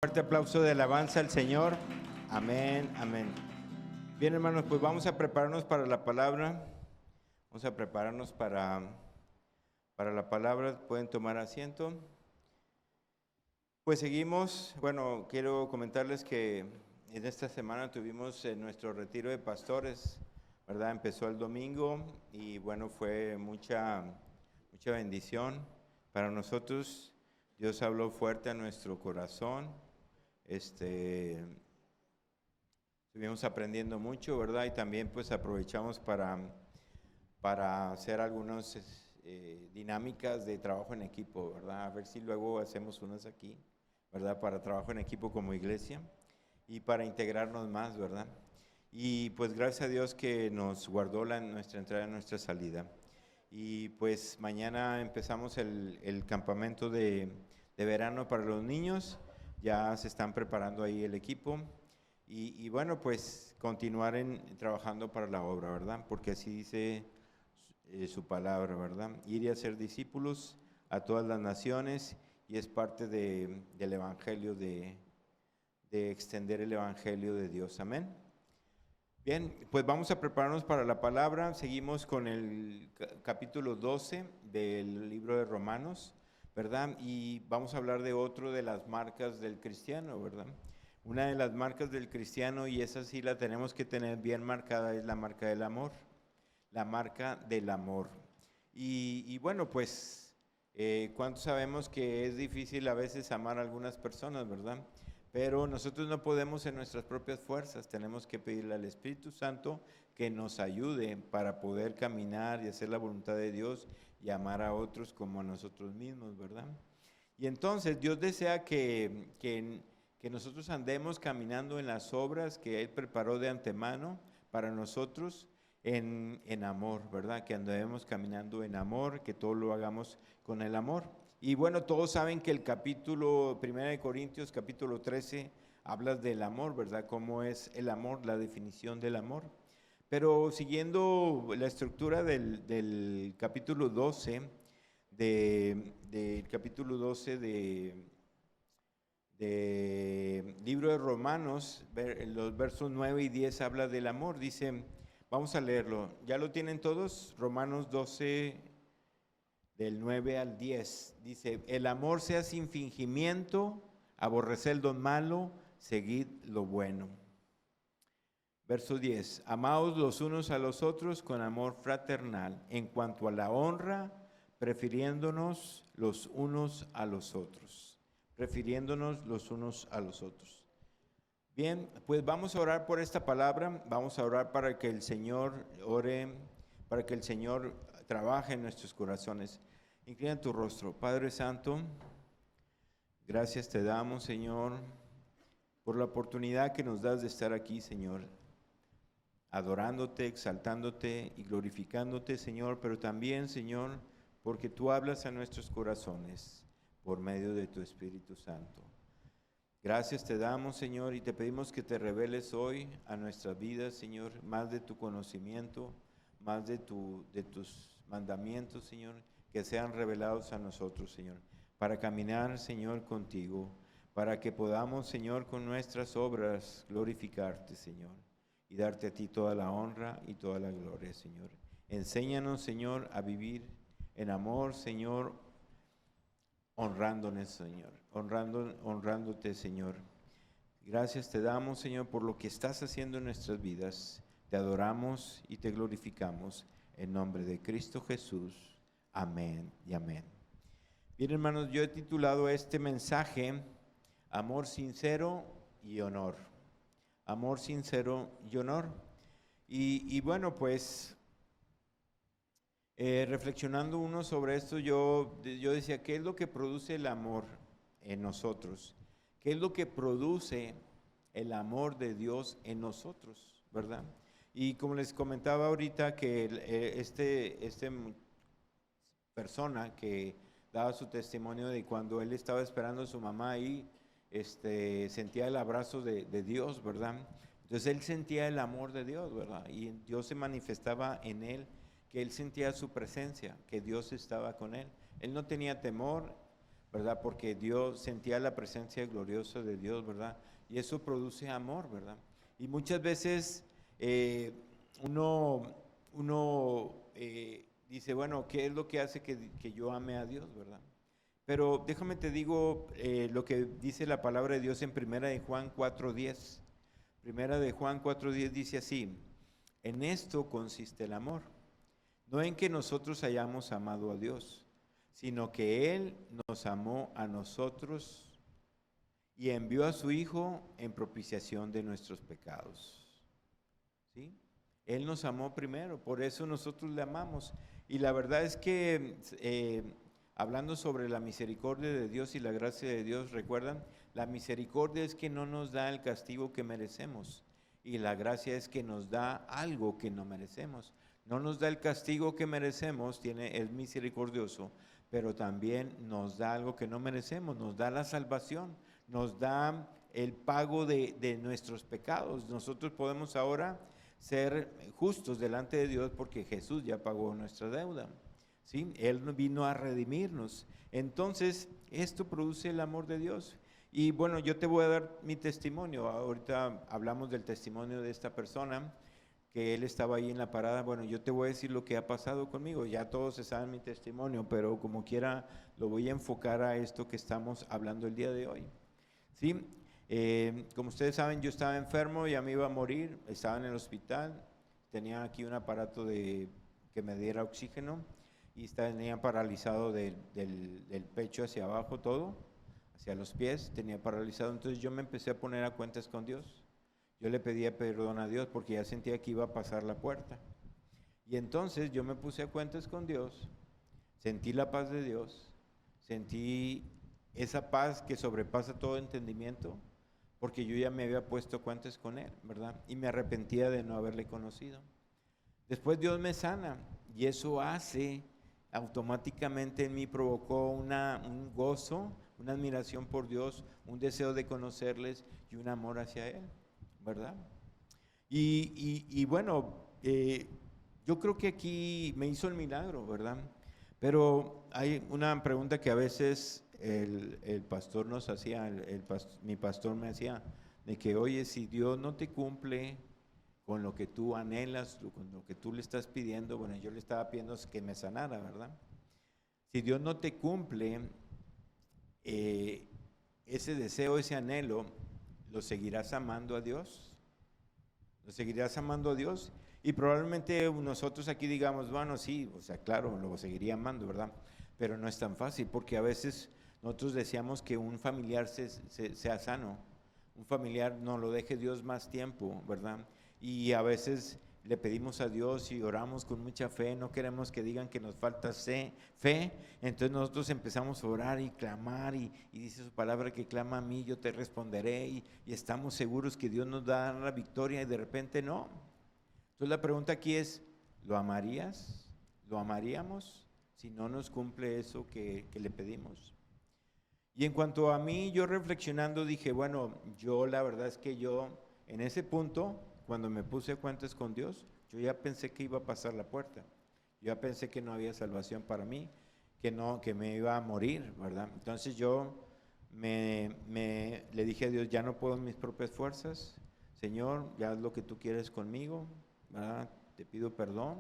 Fuerte aplauso de alabanza al Señor. Amén, amén. Bien, hermanos, pues vamos a prepararnos para la palabra. Vamos a prepararnos para la palabra. Pueden tomar asiento. Pues seguimos. Bueno, quiero comentarles que en esta semana tuvimos nuestro retiro de pastores, ¿verdad? Empezó el domingo y bueno, fue mucha bendición para nosotros. Dios habló fuerte a nuestro corazón. Estuvimos aprendiendo mucho, ¿verdad? Y también pues aprovechamos para hacer algunas dinámicas de trabajo en equipo, ¿verdad? A ver si luego hacemos unas aquí, ¿verdad? Para trabajo en equipo como iglesia y para integrarnos más, ¿verdad? Y pues gracias a Dios que nos guardó nuestra entrada y nuestra salida. Y pues mañana empezamos el campamento de verano para los niños. Ya se están preparando ahí el equipo. Y bueno, pues continuar trabajando para la obra, ¿verdad? Porque así dice su palabra, ¿verdad? Ir y hacer discípulos a todas las naciones y es parte del evangelio, de extender el evangelio de Dios. Amén. Bien, pues vamos a prepararnos para la palabra. Seguimos con el capítulo 12 del libro de Romanos, ¿verdad? Y vamos a hablar de otro de las marcas del cristiano, ¿verdad? Una de las marcas del cristiano, y esa sí la tenemos que tener bien marcada, es la marca del amor. La marca del amor. Y bueno, pues, ¿cuántos sabemos que es difícil a veces amar a algunas personas, verdad? Pero nosotros no podemos en nuestras propias fuerzas, tenemos que pedirle al Espíritu Santo que nos ayude para poder caminar y hacer la voluntad de Dios y amar a otros como a nosotros mismos, ¿verdad? Y entonces Dios desea que nosotros andemos caminando en las obras que Él preparó de antemano para nosotros en amor, ¿verdad? Que andemos caminando en amor, que todo lo hagamos con el amor. Y bueno, todos saben que el capítulo 1 de Corintios, capítulo 13, habla del amor, ¿verdad? ¿Cómo es el amor? La definición del amor. Pero siguiendo la estructura del capítulo 12, del capítulo 12 de libro de Romanos, los versos 9 y 10 habla del amor. Dice, vamos a leerlo. ¿Ya lo tienen todos? Romanos 12, del 9 al 10. Dice, el amor sea sin fingimiento, aborreced lo malo, seguid lo bueno. Verso 10, amaos los unos a los otros con amor fraternal, en cuanto a la honra, prefiriéndonos los unos a los otros. Prefiriéndonos los unos a los otros. Bien, pues vamos a orar por esta palabra, vamos a orar para que el Señor ore, para que el Señor trabaje en nuestros corazones. Inclina tu rostro. Padre Santo, gracias te damos, Señor, por la oportunidad que nos das de estar aquí, Señor, adorándote, exaltándote y glorificándote, Señor, pero también, Señor, porque tú hablas a nuestros corazones por medio de tu Espíritu Santo. Gracias te damos, Señor, y te pedimos que te reveles hoy a nuestras vidas, Señor, más de tu conocimiento, más de tus mandamientos, Señor, que sean revelados a nosotros, Señor, para caminar, Señor, contigo, para que podamos, Señor, con nuestras obras glorificarte, Señor, y darte a ti toda la honra y toda la gloria, Señor. Enséñanos, Señor, a vivir en amor, Señor, honrándonos, Señor, honrándote, Señor. Gracias te damos, Señor, por lo que estás haciendo en nuestras vidas. Te adoramos y te glorificamos en nombre de Cristo Jesús. Amén y amén. Bien, hermanos, yo he titulado este mensaje Amor sincero y honor. Amor sincero y honor. Y bueno, pues reflexionando uno sobre esto, yo decía, ¿qué es lo que produce el amor en nosotros? ¿Qué es lo que produce el amor de Dios en nosotros, verdad? Y como les comentaba ahorita que persona que daba su testimonio de cuando él estaba esperando a su mamá ahí, sentía el abrazo de Dios, ¿verdad? Entonces él sentía el amor de Dios, ¿verdad? Y Dios se manifestaba en él, que él sentía su presencia, que Dios estaba con él. Él no tenía temor, ¿verdad? Porque Dios sentía la presencia gloriosa de Dios, ¿verdad? Y eso produce amor, ¿verdad? Y muchas veces uno dice, bueno, ¿qué es lo que hace que yo ame a Dios, ¿verdad? Pero déjame te digo lo que dice la palabra de Dios en Primera de Juan 4:10. Primera de Juan 4:10 dice así: en esto consiste el amor, no en que nosotros hayamos amado a Dios, sino que Él nos amó a nosotros y envió a su Hijo en propiciación de nuestros pecados. ¿Sí? Él nos amó primero, por eso nosotros le amamos. Y la verdad es que hablando sobre la misericordia de Dios y la gracia de Dios, recuerdan, la misericordia es que no nos da el castigo que merecemos y la gracia es que nos da algo que no merecemos. No nos da el castigo que merecemos, es misericordioso, pero también nos da algo que no merecemos, nos da la salvación, nos da el pago de nuestros pecados. Nosotros podemos ahora ser justos delante de Dios porque Jesús ya pagó nuestra deuda. ¿Sí? Él vino a redimirnos. Entonces, esto produce el amor de Dios. Y bueno, yo te voy a dar mi testimonio. Ahorita hablamos del testimonio de esta persona, que él estaba ahí en la parada. Bueno, yo te voy a decir lo que ha pasado conmigo. Ya todos saben mi testimonio, pero como quiera lo voy a enfocar a esto que estamos hablando el día de hoy. ¿Sí? Como ustedes saben, yo estaba enfermo, ya me iba a morir, estaba en el hospital, tenía aquí un aparato que me diera oxígeno y tenía paralizado del pecho hacia abajo todo, hacia los pies, tenía paralizado. Entonces yo me empecé a poner a cuentas con Dios. Yo le pedía perdón a Dios porque ya sentía que iba a pasar la puerta. Y entonces yo me puse a cuentas con Dios, sentí la paz de Dios, sentí esa paz que sobrepasa todo entendimiento, porque yo ya me había puesto cuentas con Él, ¿verdad? Y me arrepentía de no haberle conocido. Después Dios me sana y eso hace automáticamente en mí, provocó un gozo, una admiración por Dios, un deseo de conocerles y un amor hacia Él, ¿verdad? Y bueno, yo creo que aquí me hizo el milagro, ¿verdad? Pero hay una pregunta que a veces el pastor nos hacía, mi pastor me hacía, de que, oye, si Dios no te cumple con lo que tú anhelas, con lo que tú le estás pidiendo, bueno, yo le estaba pidiendo que me sanara, ¿verdad? Si Dios no te cumple ese deseo, ese anhelo, ¿lo seguirás amando a Dios? ¿Lo seguirás amando a Dios? Y probablemente nosotros aquí digamos, bueno, sí, o sea, claro, lo seguiría amando, ¿verdad? Pero no es tan fácil, porque a veces nosotros deseamos que un familiar sea sano, un familiar no lo deje Dios más tiempo, ¿verdad? Y a veces le pedimos a Dios y oramos con mucha fe, no queremos que digan que nos falta fe, entonces nosotros empezamos a orar y clamar y dice su palabra que clama a mí, yo te responderé y estamos seguros que Dios nos da la victoria y de repente no. Entonces la pregunta aquí es, ¿lo amarías? ¿Lo amaríamos si no nos cumple eso que le pedimos? Y en cuanto a mí, yo reflexionando dije, bueno, yo la verdad es que yo en ese punto, cuando me puse cuentas con Dios, yo ya pensé que iba a pasar la puerta. Yo ya pensé que no había salvación para mí, que me iba a morir, ¿verdad? Entonces yo le dije a Dios, ya no puedo en mis propias fuerzas, Señor, ya haz lo que tú quieres conmigo, ¿verdad? Te pido perdón.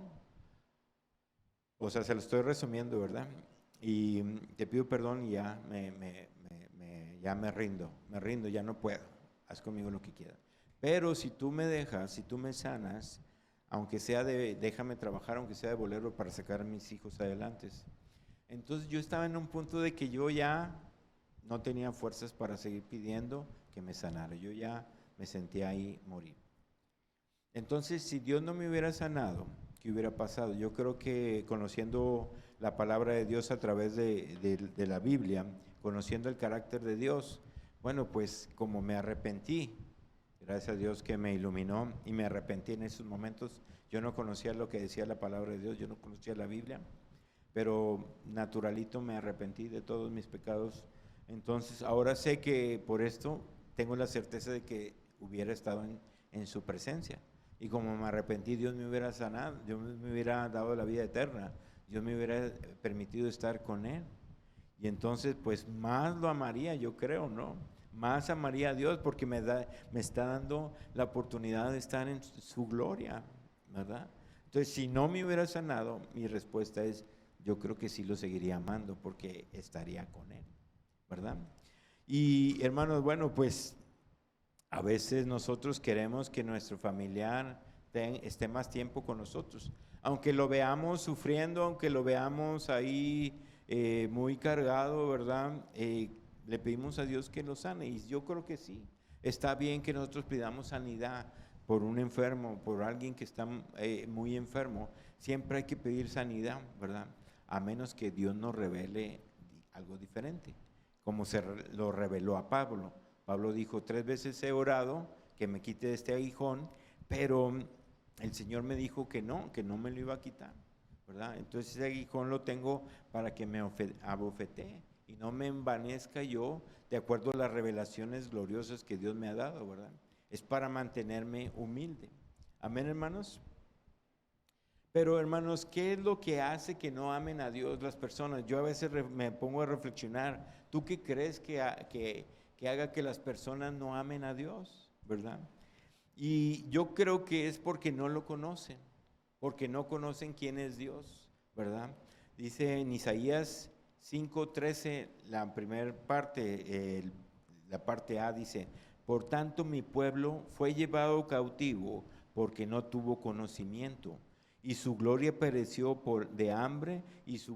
O sea, se lo estoy resumiendo, ¿verdad? Y te pido perdón y ya ya me rindo, ya no puedo, haz conmigo lo que quieras. Pero si tú me dejas, si tú me sanas, aunque sea déjame trabajar, aunque sea de bolero para sacar a mis hijos adelante. Entonces yo estaba en un punto de que yo ya no tenía fuerzas para seguir pidiendo que me sanara, yo ya me sentía ahí morir. Entonces, si Dios no me hubiera sanado, ¿qué hubiera pasado? Yo creo que conociendo la palabra de Dios a través de la Biblia, conociendo el carácter de Dios, bueno, pues como me arrepentí, gracias a Dios que me iluminó y me arrepentí en esos momentos. Yo no conocía lo que decía la palabra de Dios, yo no conocía la Biblia, pero naturalito me arrepentí de todos mis pecados. Entonces, ahora sé que por esto tengo la certeza de que hubiera estado en su presencia. Y como me arrepentí, Dios me hubiera sanado, Dios me hubiera dado la vida eterna, Dios me hubiera permitido estar con Él. Y entonces, pues más lo amaría, yo creo, ¿no? Más amaría a Dios porque me está dando la oportunidad de estar en su gloria, ¿verdad? Entonces, si no me hubiera sanado, mi respuesta es, yo creo que sí lo seguiría amando porque estaría con Él, ¿verdad? Y hermanos, bueno, pues a veces nosotros queremos que nuestro familiar esté más tiempo con nosotros, aunque lo veamos sufriendo, aunque lo veamos ahí muy cargado, ¿verdad? Le pedimos a Dios que lo sane y yo creo que sí. Está bien que nosotros pidamos sanidad por un enfermo, por alguien que está muy enfermo. Siempre hay que pedir sanidad, ¿verdad? A menos que Dios nos revele algo diferente, como lo reveló a Pablo. Pablo dijo, 3 veces he orado que me quite este aguijón, pero el Señor me dijo que no me lo iba a quitar, ¿verdad? Entonces ese aguijón lo tengo para que me abofetee y no me envanezca yo de acuerdo a las revelaciones gloriosas que Dios me ha dado, ¿verdad? Es para mantenerme humilde. Amén, hermanos. Pero hermanos, ¿qué es lo que hace que no amen a Dios las personas? Yo a veces me pongo a reflexionar, ¿tú qué crees que haga que las personas no amen a Dios, verdad? Y yo creo que es porque no lo conocen, porque no conocen quién es Dios, ¿verdad? Dice en Isaías 5:13, la primera parte, la parte A dice, por tanto mi pueblo fue llevado cautivo porque no tuvo conocimiento, y su gloria pereció de hambre, y su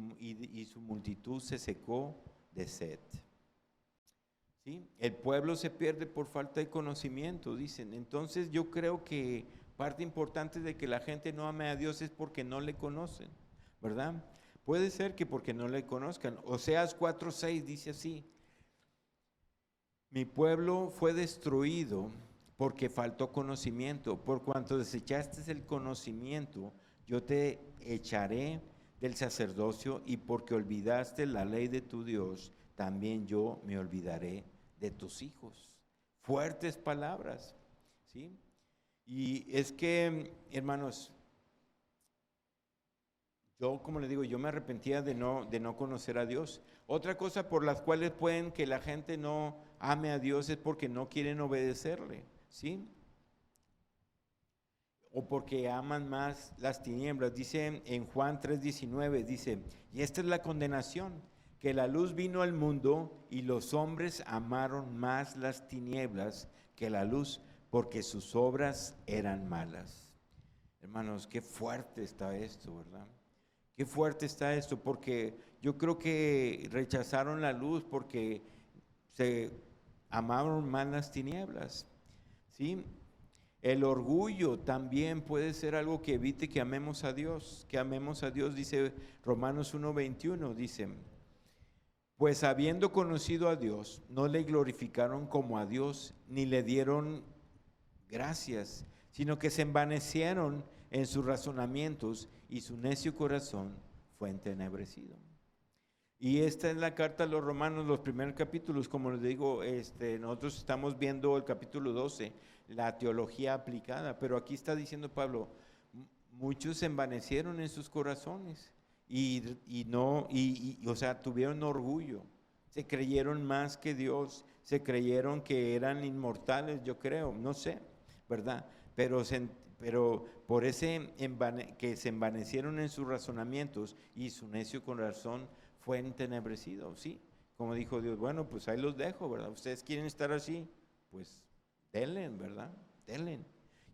multitud se secó de sed. ¿Sí? El pueblo se pierde por falta de conocimiento, dicen. Entonces yo creo que parte importante de que la gente no ame a Dios es porque no le conocen, ¿verdad? Puede ser que porque no le conozcan. Oseas 4:6 dice así, mi pueblo fue destruido porque faltó conocimiento. Por cuanto desechaste el conocimiento, yo te echaré del sacerdocio, y porque olvidaste la ley de tu Dios, también yo me olvidaré de tus hijos. Fuertes palabras, ¿sí? Y es que, hermanos, yo, como le digo, yo me arrepentía de no conocer a Dios. Otra cosa por las cuales pueden que la gente no ame a Dios es porque no quieren obedecerle, ¿sí? O porque aman más las tinieblas. Dice en Juan 3:19, dice, y esta es la condenación, que la luz vino al mundo y los hombres amaron más las tinieblas que la luz, porque sus obras eran malas. Hermanos, qué fuerte está esto, ¿verdad? Qué fuerte está esto, porque yo creo que rechazaron la luz porque se amaron más las tinieblas, ¿sí? El orgullo también puede ser algo que evite que amemos a Dios, dice Romanos 1:21, dice, pues habiendo conocido a Dios, no le glorificaron como a Dios, ni le dieron gracias, sino que se envanecieron en sus razonamientos y su necio corazón fue entenebrecido. Y esta es la carta a los Romanos, los primeros capítulos, como les digo, nosotros estamos viendo el capítulo 12, la teología aplicada, pero aquí está diciendo Pablo, muchos se envanecieron en sus corazones o sea, tuvieron orgullo, se creyeron más que Dios, se creyeron que eran inmortales, yo creo, no sé, ¿verdad? Pero por ese que se envanecieron en sus razonamientos y su necio corazón fue entenebrecido, ¿sí? Como dijo Dios, bueno, pues ahí los dejo, ¿verdad? Ustedes quieren estar así, pues denle, ¿verdad? Denle.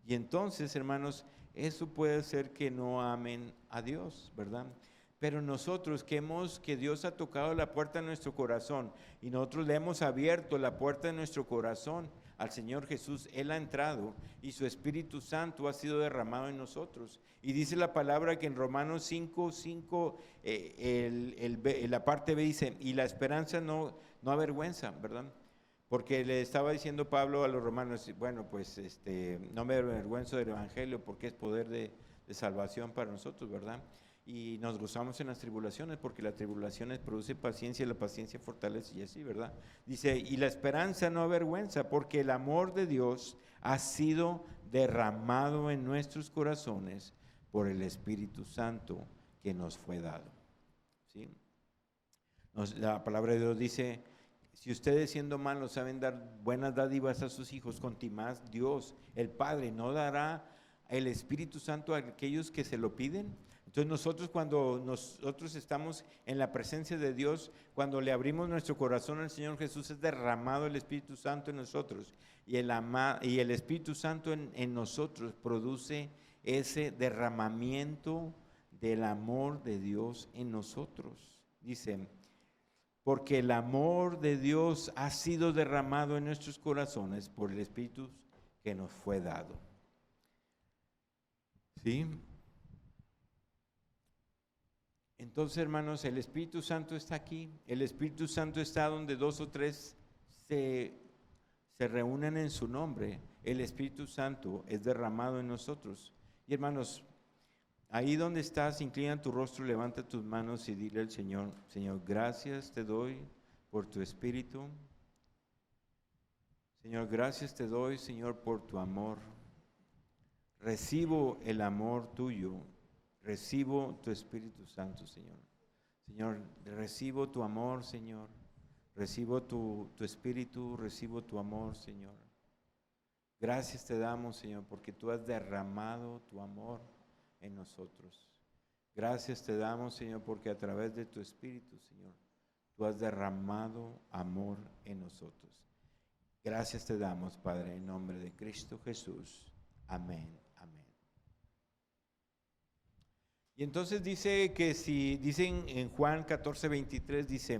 Y entonces, hermanos, eso puede ser que no amen a Dios, ¿verdad? Pero nosotros que Dios ha tocado la puerta de nuestro corazón y nosotros le hemos abierto la puerta de nuestro corazón al Señor Jesús, Él ha entrado y su Espíritu Santo ha sido derramado en nosotros. Y dice la palabra que en Romanos 5:5, la parte B dice, y la esperanza no avergüenza, ¿verdad? Porque le estaba diciendo Pablo a los romanos, bueno, pues no me avergüenzo del Evangelio porque es poder de salvación para nosotros, ¿verdad? Y nos gozamos en las tribulaciones porque las tribulaciones producen paciencia y la paciencia fortalece y así, ¿verdad? Dice, y la esperanza no avergüenza porque el amor de Dios ha sido derramado en nuestros corazones por el Espíritu Santo que nos fue dado, ¿sí? La palabra de Dios dice, si ustedes siendo malos saben dar buenas dádivas a sus hijos, con más Dios, el Padre, ¿no dará el Espíritu Santo a aquellos que se lo piden? Entonces nosotros, cuando nosotros estamos en la presencia de Dios, cuando le abrimos nuestro corazón al Señor Jesús, es derramado el Espíritu Santo en nosotros, y el Espíritu Santo en nosotros produce ese derramamiento del amor de Dios en nosotros. Dice, porque el amor de Dios ha sido derramado en nuestros corazones por el Espíritu que nos fue dado. ¿Sí? Entonces, hermanos, el Espíritu Santo está aquí. El Espíritu Santo está donde 2 o 3 se reúnen en su nombre. El Espíritu Santo es derramado en nosotros. Y hermanos, ahí donde estás, inclina tu rostro, levanta tus manos y dile al Señor, Señor, gracias te doy por tu Espíritu. Señor, gracias te doy, Señor, por tu amor. Recibo el amor tuyo. Recibo tu Espíritu Santo, Señor. Señor, recibo tu amor, Señor. Recibo tu Espíritu, recibo tu amor, Señor. Gracias te damos, Señor, porque tú has derramado tu amor en nosotros. Gracias te damos, Señor, porque a través de tu Espíritu, Señor, tú has derramado amor en nosotros. Gracias te damos, Padre, en nombre de Cristo Jesús. Amén. Y entonces dice que dicen en Juan 14:23, dice,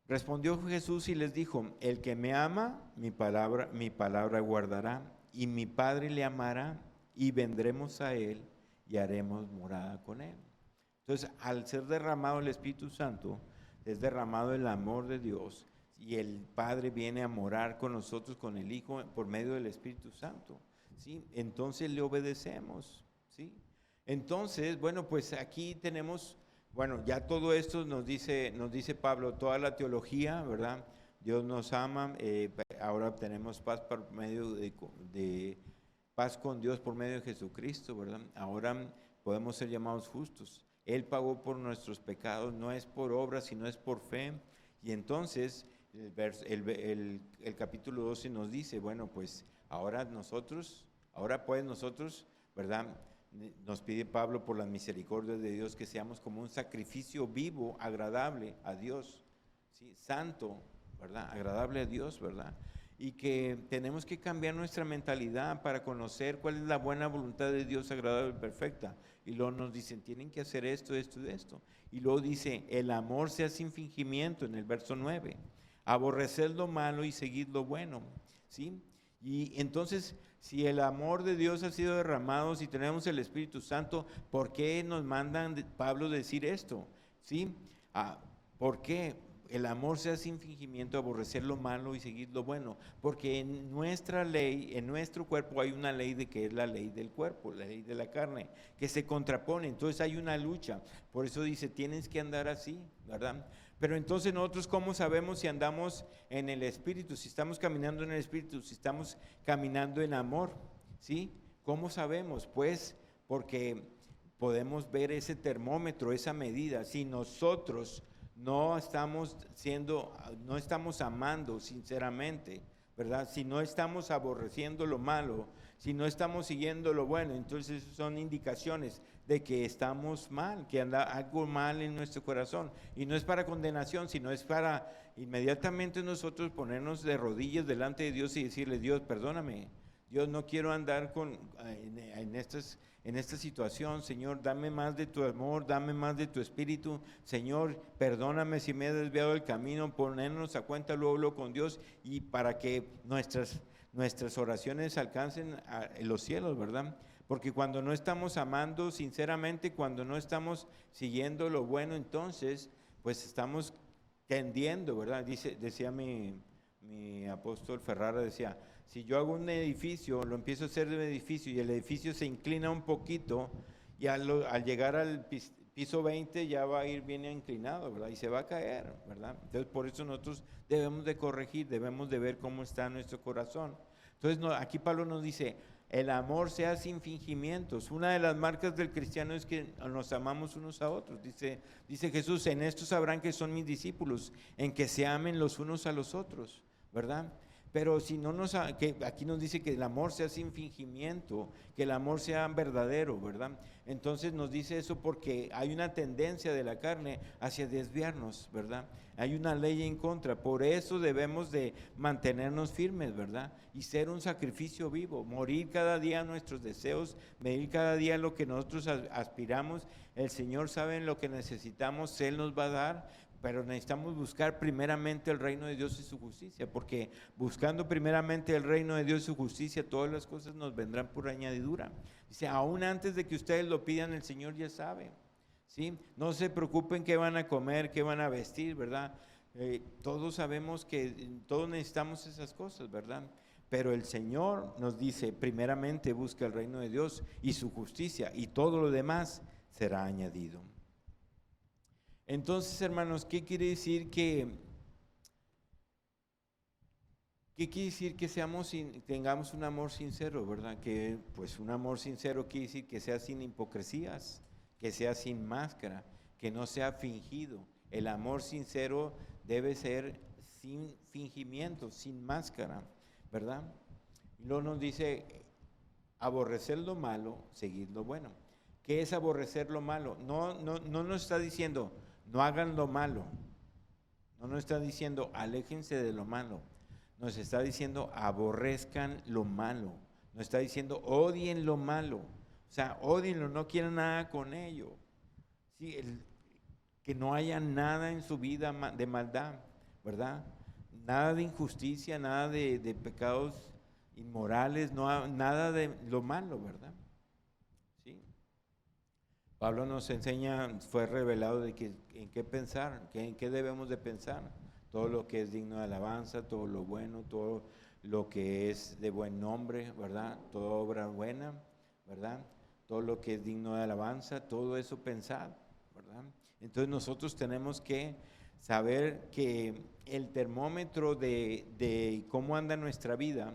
respondió Jesús y les dijo, el que me ama, mi palabra guardará, y mi Padre le amará, y vendremos a él y haremos morada con él. Entonces, al ser derramado el Espíritu Santo, es derramado el amor de Dios, y el Padre viene a morar con nosotros, con el Hijo, por medio del Espíritu Santo, ¿sí? Entonces le obedecemos, ¿sí? Entonces, bueno, pues aquí tenemos, bueno, ya todo esto nos dice Pablo, toda la teología, ¿verdad? Dios nos ama, ahora tenemos paz por medio de paz con Dios por medio de Jesucristo, ¿verdad? Ahora podemos ser llamados justos. Él pagó por nuestros pecados, no es por obras, sino es por fe. Y entonces el capítulo 12 nos dice, bueno, pues ahora pues nosotros, ¿verdad? Nos pide Pablo por las misericordias de Dios que seamos como un sacrificio vivo, agradable a Dios, ¿sí? Santo, ¿verdad? Agradable a Dios, ¿verdad? Y que tenemos que cambiar nuestra mentalidad para conocer cuál es la buena voluntad de Dios, agradable y perfecta. Y luego nos dicen, tienen que hacer esto, esto y esto. Y luego dice, el amor sea sin fingimiento, en el verso 9. Aborreced lo malo y seguid lo bueno, ¿sí? Y entonces, si el amor de Dios ha sido derramado, si tenemos el Espíritu Santo, ¿por qué nos mandan Pablo decir esto? ¿Sí? ¿Por qué? El amor sea sin fingimiento, aborrecer lo malo y seguir lo bueno. Porque en nuestra ley, en nuestro cuerpo hay una ley que es la ley del cuerpo, la ley de la carne, que se contrapone. Entonces hay una lucha. Por eso dice, tienes que andar así, ¿verdad? Pero entonces nosotros, ¿cómo sabemos si andamos en el Espíritu? Si estamos caminando en el Espíritu, si estamos caminando en amor, ¿sí? ¿Cómo sabemos? Pues porque podemos ver ese termómetro, esa medida. Si nosotros no estamos amando sinceramente, ¿verdad? Si no estamos aborreciendo lo malo, si no estamos siguiendo lo bueno, entonces son indicaciones de que estamos mal, que anda algo mal en nuestro corazón. Y no es para condenación, sino es para inmediatamente nosotros ponernos de rodillas delante de Dios y decirle, Dios, perdóname. Dios, no quiero andar en esta situación. Señor, dame más de tu amor, dame más de tu espíritu. Señor, perdóname si me he desviado del camino, ponernos a cuenta luego con Dios, y para que nuestras oraciones alcancen los cielos, ¿verdad? Porque cuando no estamos amando sinceramente, cuando no estamos siguiendo lo bueno, entonces pues estamos tendiendo, ¿verdad? Decía mi apóstol Ferrara, decía, si yo hago un edificio, lo empiezo a hacer de un edificio y el edificio se inclina un poquito, y al llegar al piso 20 ya va a ir bien inclinado, ¿verdad? Y se va a caer, ¿verdad? Entonces por eso nosotros debemos de corregir, debemos de ver cómo está nuestro corazón. Entonces aquí Pablo nos dice, el amor sea sin fingimientos. Una de las marcas del cristiano es que nos amamos unos a otros. Dice Jesús, en esto sabrán que son mis discípulos, en que se amen los unos a los otros, ¿verdad? Pero si no que aquí nos dice que el amor sea sin fingimiento, que el amor sea verdadero, ¿verdad? Entonces nos dice eso porque hay una tendencia de la carne hacia desviarnos, ¿verdad? Hay una ley en contra, por eso debemos de mantenernos firmes, ¿verdad? Y ser un sacrificio vivo, morir cada día a nuestros deseos, medir cada día lo que nosotros aspiramos. El Señor sabe lo que necesitamos, Él nos va a dar. Pero necesitamos buscar primeramente el reino de Dios y su justicia, porque buscando primeramente el reino de Dios y su justicia, todas las cosas nos vendrán por añadidura. Dice, aún antes de que ustedes lo pidan, el Señor ya sabe, ¿sí? No se preocupen qué van a comer, qué van a vestir, ¿verdad? Todos sabemos que todos necesitamos esas cosas, ¿verdad? Pero el Señor nos dice, primeramente busca el reino de Dios y su justicia, y todo lo demás será añadido. Entonces, hermanos, ¿qué quiere decir que tengamos un amor sincero, verdad? Que pues un amor sincero quiere decir que sea sin hipocresías, que sea sin máscara, que no sea fingido. El amor sincero debe ser sin fingimiento, sin máscara, ¿verdad? Y luego nos dice, aborrecer lo malo, seguir lo bueno. ¿Qué es aborrecer lo malo? No nos está diciendo, no hagan lo malo. No nos está diciendo, aléjense de lo malo. Nos está diciendo, aborrezcan lo malo. Nos está diciendo, odien lo malo. O sea, odienlo, no quieran nada con ello. Sí, que no haya nada en su vida de maldad, ¿verdad? Nada de injusticia, nada de pecados inmorales, nada de lo malo, ¿verdad? ¿Sí? Pablo nos enseña, fue revelado de que en qué pensar, en qué debemos de pensar. Todo lo que es digno de alabanza, todo lo bueno, todo lo que es de buen nombre, ¿verdad? Toda obra buena, ¿verdad? Todo lo que es digno de alabanza, todo eso pensad, ¿verdad? Entonces nosotros tenemos que saber que el termómetro de cómo anda nuestra vida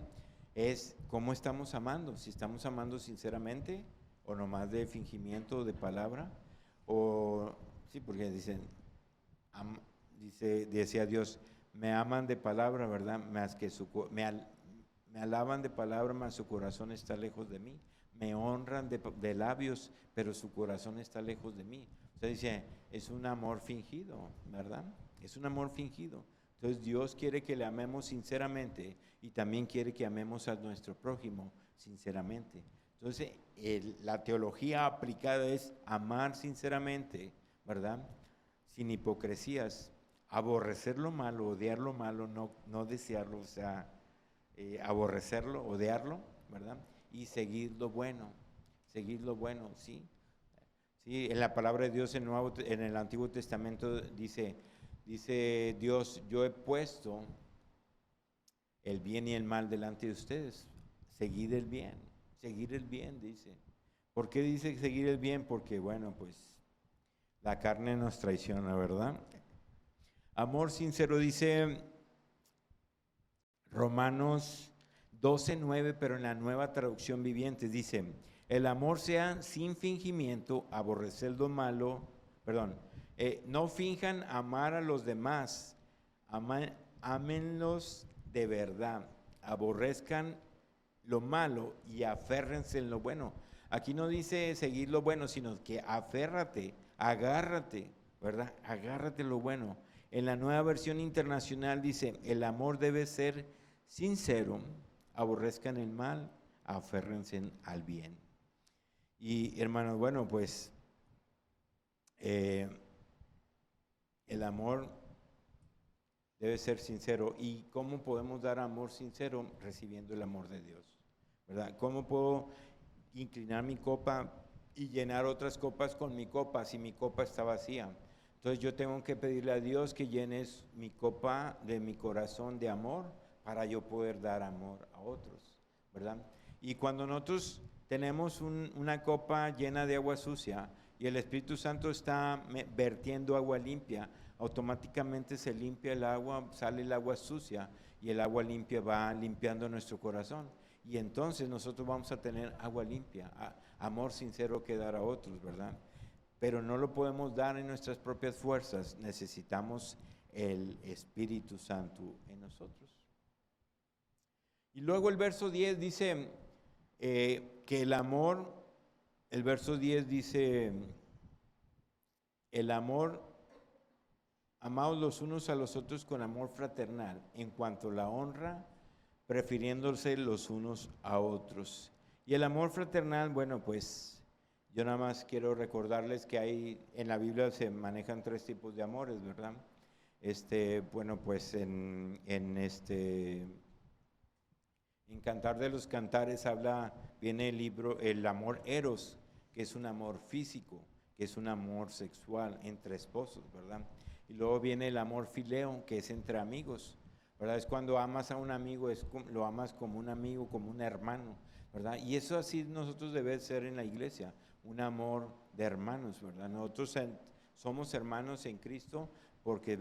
es cómo estamos amando, si estamos amando sinceramente o nomás de fingimiento de palabra, o sí, porque decía Dios, me aman de palabra, ¿verdad? Más que me alaban de palabra, mas su corazón está lejos de mí. Me honran de labios, pero su corazón está lejos de mí. Usted dice, es un amor fingido, ¿verdad? Es un amor fingido. Entonces Dios quiere que le amemos sinceramente y también quiere que amemos a nuestro prójimo sinceramente. Entonces, la teología aplicada es amar sinceramente, ¿verdad? Sin hipocresías, aborrecer lo malo, odiar lo malo, no desearlo, o sea, aborrecerlo, odiarlo, ¿verdad? Y seguir lo bueno, ¿sí? Sí, en la palabra de Dios en el Antiguo Testamento dice Dios, yo he puesto el bien y el mal delante de ustedes, seguid el bien, dice. ¿Por qué dice seguir el bien? Porque, bueno, pues la carne nos traiciona, ¿verdad? Amor sincero, dice Romanos 12:9, pero en la Nueva Traducción Viviente dice, el amor sea sin fingimiento, aborrecer lo malo, no finjan amar a los demás, ámenlos de verdad, aborrezcan lo malo y aférrense en lo bueno. Aquí no dice seguir lo bueno, sino que aférrate, agárrate, ¿verdad? Agárrate lo bueno. En la Nueva Versión Internacional dice, el amor debe ser sincero, aborrezcan el mal, aférrense al bien. Y hermanos, bueno, pues el amor debe ser sincero. ¿Y cómo podemos dar amor sincero? Recibiendo el amor de Dios, ¿verdad? ¿Cómo puedo inclinar mi copa y llenar otras copas con mi copa si mi copa está vacía? Entonces yo tengo que pedirle a Dios que llenes mi copa de mi corazón de amor para yo poder dar amor a otros, ¿verdad? Y cuando nosotros tenemos una copa llena de agua sucia y el Espíritu Santo está vertiendo agua limpia, automáticamente se limpia el agua, sale el agua sucia y el agua limpia va limpiando nuestro corazón. Y entonces nosotros vamos a tener agua limpia, amor sincero que dar a otros, ¿verdad? Pero no lo podemos dar en nuestras propias fuerzas, necesitamos el Espíritu Santo en nosotros. Y luego el verso 10 dice que el amor, el verso 10 dice, el amor, amaos los unos a los otros con amor fraternal, en cuanto a la honra, prefiriéndose los unos a otros. Y el amor fraternal, bueno, pues yo nada más quiero recordarles que hay, en la Biblia se manejan 3 tipos de amores, ¿verdad? Bueno, pues en Cantar de los Cantares viene el libro, el amor eros, que es un amor físico, que es un amor sexual entre esposos, ¿verdad? Y luego viene el amor fileo, que es entre amigos, ¿verdad? Es cuando amas a un amigo, lo amas como un amigo, como un hermano, ¿verdad? Y eso así nosotros debe ser en la iglesia, un amor de hermanos, ¿verdad? Nosotros somos hermanos en Cristo porque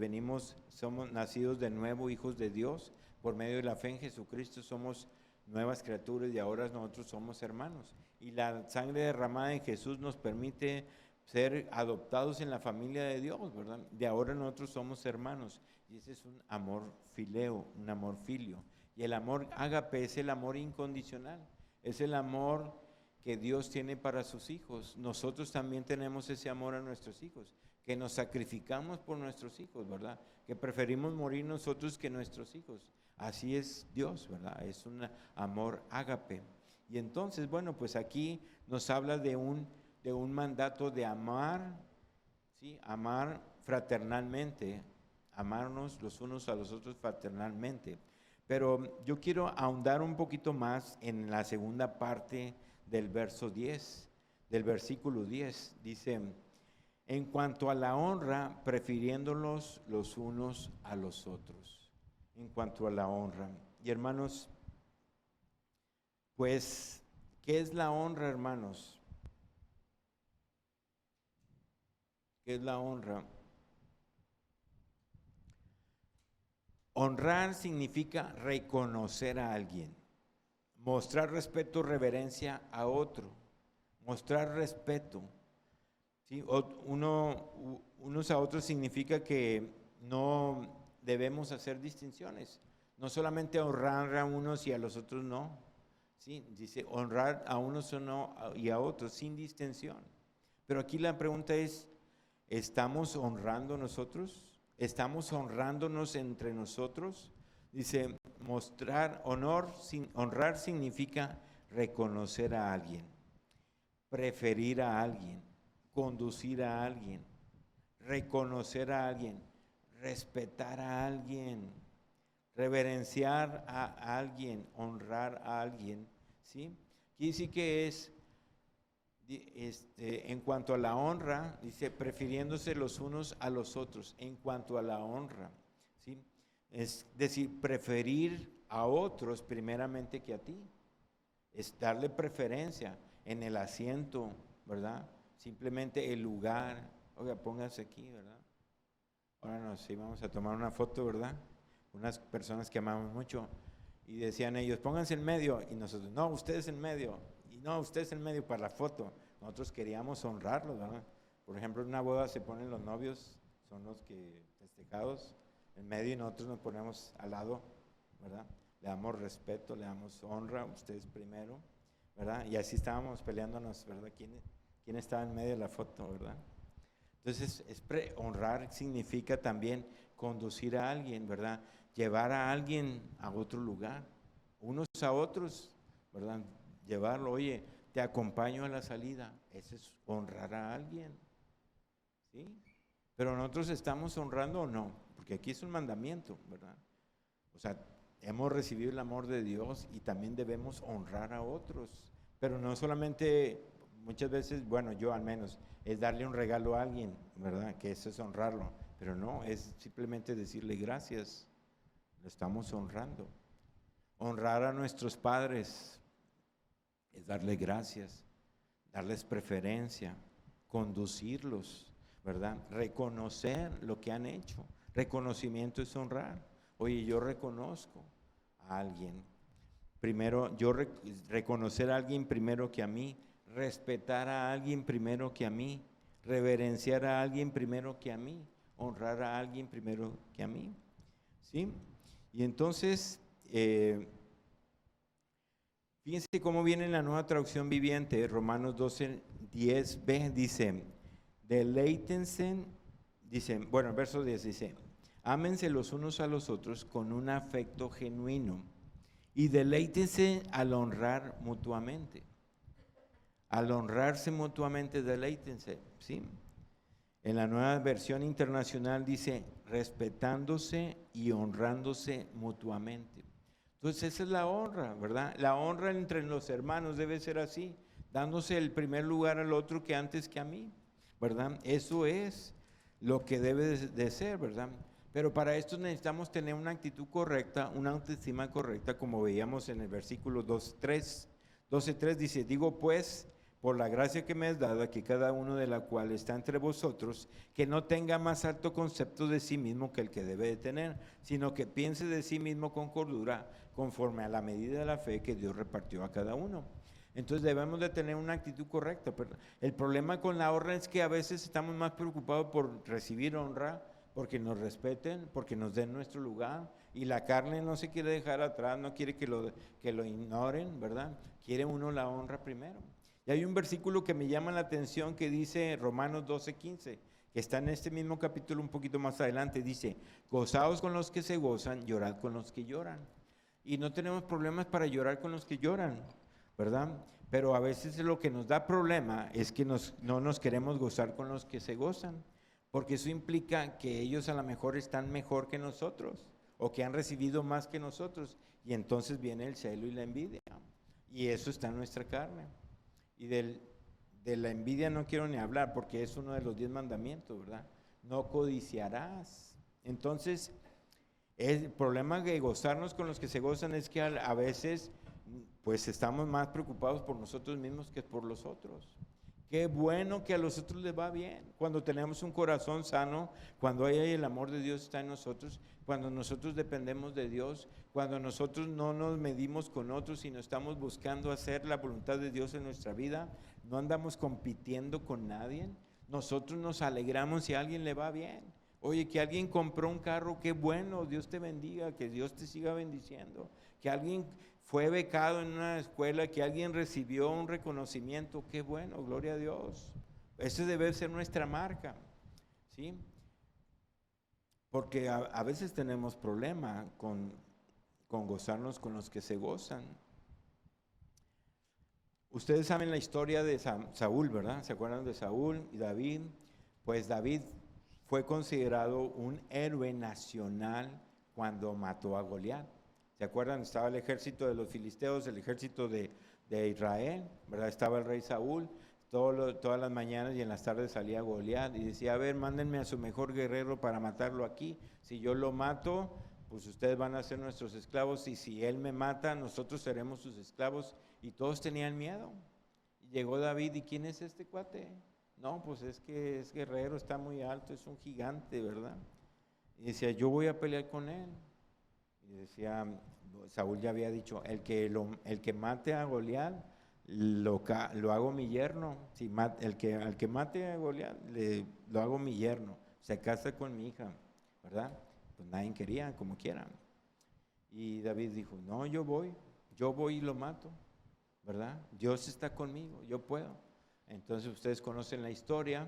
somos nacidos de nuevo, hijos de Dios, por medio de la fe en Jesucristo somos nuevas criaturas y ahora nosotros somos hermanos. Y la sangre derramada en Jesús nos permite ser adoptados en la familia de Dios, ¿verdad? De ahora nosotros somos hermanos. Y ese es un amor fileo, un amor filio. Y el amor ágape es el amor incondicional. Es el amor que Dios tiene para sus hijos. Nosotros también tenemos ese amor a nuestros hijos, que nos sacrificamos por nuestros hijos, ¿verdad? Que preferimos morir nosotros que nuestros hijos. Así es Dios, ¿verdad? Es un amor ágape. Y entonces, bueno, pues aquí nos habla de un mandato de amar, ¿sí? Amar fraternalmente, amarnos los unos a los otros fraternalmente. Pero yo quiero ahondar un poquito más en la segunda parte del verso 10, del versículo 10. Dice, en cuanto a la honra, prefiriéndolos los unos a los otros. En cuanto a la honra. Y hermanos, pues, ¿qué es la honra, hermanos? ¿Qué es la honra? Honrar significa reconocer a alguien, mostrar respeto, reverencia a otro, mostrar respeto. ¿Sí? Unos a otros significa que no debemos hacer distinciones, no solamente honrar a unos y a los otros no. ¿Sí? Dice honrar a unos o no y a otros sin distinción. Pero aquí la pregunta es, ¿estamos honrando nosotros? ¿Estamos honrándonos entre nosotros? Dice, honrar significa reconocer a alguien, preferir a alguien, conducir a alguien, reconocer a alguien, respetar a alguien, reverenciar a alguien, honrar a alguien, ¿sí? Aquí sí que es, en cuanto a la honra, dice, prefiriéndose los unos a los otros, en cuanto a la honra, ¿sí? Es decir, preferir a otros primeramente que a ti, es darle preferencia en el asiento, ¿verdad? Simplemente el lugar, oiga, póngase aquí, ¿verdad? Ahora no, sí, vamos a tomar una foto, ¿verdad? Unas personas que amamos mucho y decían ellos, pónganse en medio, y nosotros, no, ustedes en medio, y no, ustedes en medio para la foto. Nosotros queríamos honrarlos, ¿verdad? Por ejemplo, en una boda se ponen los novios, son los que festejados en medio y nosotros nos ponemos al lado, ¿verdad? Le damos respeto, le damos honra, ustedes primero, ¿verdad? Y así estábamos peleándonos, ¿verdad? ¿Quién estaba en medio de la foto, ¿verdad? Entonces, honrar significa también conducir a alguien, ¿verdad? Llevar a alguien a otro lugar, unos a otros, ¿verdad? Llevarlo, oye, te acompaño a la salida, eso es honrar a alguien, ¿sí? Pero nosotros estamos honrando o no, porque aquí es un mandamiento, ¿verdad? O sea, hemos recibido el amor de Dios y también debemos honrar a otros, pero no solamente, muchas veces, bueno, yo al menos, es darle un regalo a alguien, ¿verdad? Que eso es honrarlo, pero no, es simplemente decirle gracias, lo estamos honrando. Honrar a nuestros padres es darle gracias, darles preferencia, conducirlos, ¿verdad? Reconocer lo que han hecho. Reconocimiento es honrar. Oye, yo reconozco a alguien. Primero, reconocer a alguien primero que a mí, respetar a alguien primero que a mí, reverenciar a alguien primero que a mí, honrar a alguien primero que a mí. ¿Sí? Y entonces, fíjense cómo viene en la Nueva Traducción Viviente, Romanos 12, 10b, dice, deleítense, dice, bueno, el verso 10 dice, ámense los unos a los otros con un afecto genuino y deleítense al honrar mutuamente. Al honrarse mutuamente, deleítense, ¿sí? En la Nueva Versión Internacional dice, respetándose y honrándose mutuamente. Entonces esa es la honra, ¿verdad? La honra entre los hermanos debe ser así, dándose el primer lugar al otro que antes que a mí, ¿verdad? Eso es lo que debe de ser, ¿verdad? Pero para esto necesitamos tener una actitud correcta, una autoestima correcta, como veíamos en el versículo 12:3. 12:3 dice, digo pues, por la gracia que me has dado, que cada uno de la cual está entre vosotros, que no tenga más alto concepto de sí mismo que el que debe de tener, sino que piense de sí mismo con cordura, conforme a la medida de la fe que Dios repartió a cada uno. Entonces debemos de tener una actitud correcta. Pero el problema con la honra es que a veces estamos más preocupados por recibir honra, porque nos respeten, porque nos den nuestro lugar, y la carne no se quiere dejar atrás, no quiere que lo ignoren, ¿verdad? Quiere uno la honra primero. Y hay un versículo que me llama la atención que dice Romanos 12:15, que está en este mismo capítulo un poquito más adelante, dice, gozaos con los que se gozan, llorad con los que lloran. Y no tenemos problemas para llorar con los que lloran, ¿verdad? Pero a veces lo que nos da problema es que no nos queremos gozar con los que se gozan, porque eso implica que ellos a lo mejor están mejor que nosotros, o que han recibido más que nosotros, y entonces viene el celo y la envidia, y eso está en nuestra carne. Y de la envidia no quiero ni hablar, porque es uno de los 10 mandamientos, ¿verdad? No codiciarás. Entonces, el problema de gozarnos con los que se gozan es que a veces pues estamos más preocupados por nosotros mismos que por los otros. Qué bueno que a los otros les va bien, cuando tenemos un corazón sano, cuando el amor de Dios está en nosotros, cuando nosotros dependemos de Dios, cuando nosotros no nos medimos con otros, sino estamos buscando hacer la voluntad de Dios en nuestra vida, no andamos compitiendo con nadie, nosotros nos alegramos si a alguien le va bien. Oye, que alguien compró un carro, qué bueno, Dios te bendiga, que Dios te siga bendiciendo. Que alguien fue becado en una escuela, que alguien recibió un reconocimiento, qué bueno, gloria a Dios. Eso debe ser nuestra marca, ¿sí? Porque a veces tenemos problema con gozarnos con los que se gozan. Ustedes saben la historia de Saúl, ¿verdad? ¿Se acuerdan de Saúl y David? Pues David fue considerado un héroe nacional cuando mató a Goliat. ¿Se acuerdan? Estaba el ejército de los filisteos, el ejército de Israel, ¿verdad? Estaba el rey Saúl, todas las mañanas y en las tardes salía Goliat y decía, a ver, mándenme a su mejor guerrero para matarlo aquí. Si yo lo mato, pues ustedes van a ser nuestros esclavos, y si él me mata, nosotros seremos sus esclavos. Y todos tenían miedo. Y llegó David, ¿y quién es este cuate? No, pues es que es guerrero, está muy alto, es un gigante, ¿verdad? Y decía, yo voy a pelear con él. Y decía, Saúl ya había dicho, el que mate a Goliat, lo hago mi yerno. Si al que mate a Goliat, lo hago mi yerno. Se casa con mi hija, ¿verdad? Pues nadie quería, como quieran. Y David dijo, no, yo voy y lo mato, ¿verdad? Dios está conmigo, yo puedo. Entonces ustedes conocen la historia.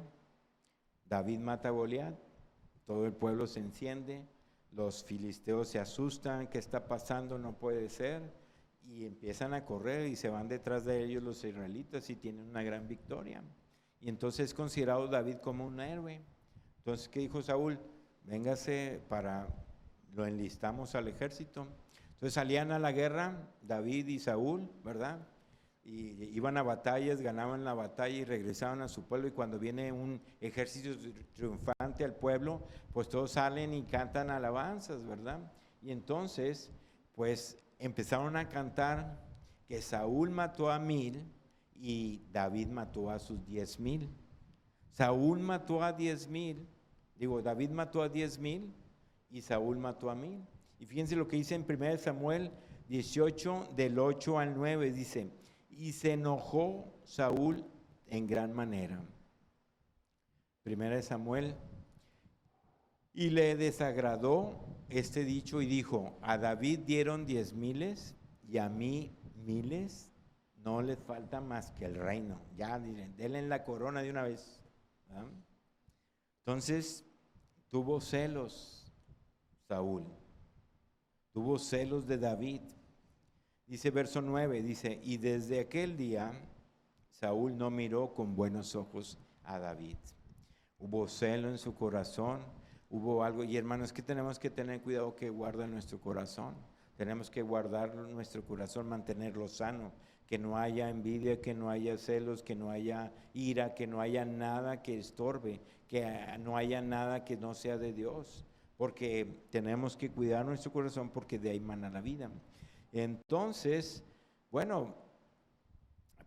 David mata a Goliat, todo el pueblo se enciende, los filisteos se asustan, ¿qué está pasando? No puede ser, y empiezan a correr y se van detrás de ellos los israelitas y tienen una gran victoria. Y entonces es considerado David como un héroe. Entonces, ¿qué dijo Saúl? Véngase, lo enlistamos al ejército. Entonces salían a la guerra David y Saúl, ¿verdad? Y iban a batallas, ganaban la batalla y regresaban a su pueblo, y cuando viene un ejército triunfante al pueblo, pues todos salen y cantan alabanzas, ¿verdad? Y entonces, pues empezaron a cantar que Saúl mató a 1000 y David mató a sus 10,000. Saúl mató a 10,000, David mató a 10,000 y Saúl mató a 1000. Y fíjense lo que dice en 1 Samuel 18 del 8 al 9 dice, y se enojó Saúl en gran manera. Primera de Samuel. Y le desagradó este dicho y dijo, a David dieron 10,000 y a mí 1,000, no les falta más que el reino. Ya, denle la corona de una vez. ¿Verdad? Entonces, tuvo celos Saúl. Tuvo celos de David. Dice verso 9, dice, y desde aquel día Saúl no miró con buenos ojos a David. Hubo celo en su corazón, hubo algo, y hermanos, que tenemos que tener cuidado que guarda nuestro corazón. Tenemos que guardar nuestro corazón, mantenerlo sano, que no haya envidia, que no haya celos, que no haya ira, que no haya nada que estorbe, que no haya nada que no sea de Dios, porque tenemos que cuidar nuestro corazón porque de ahí mana la vida. Entonces, bueno,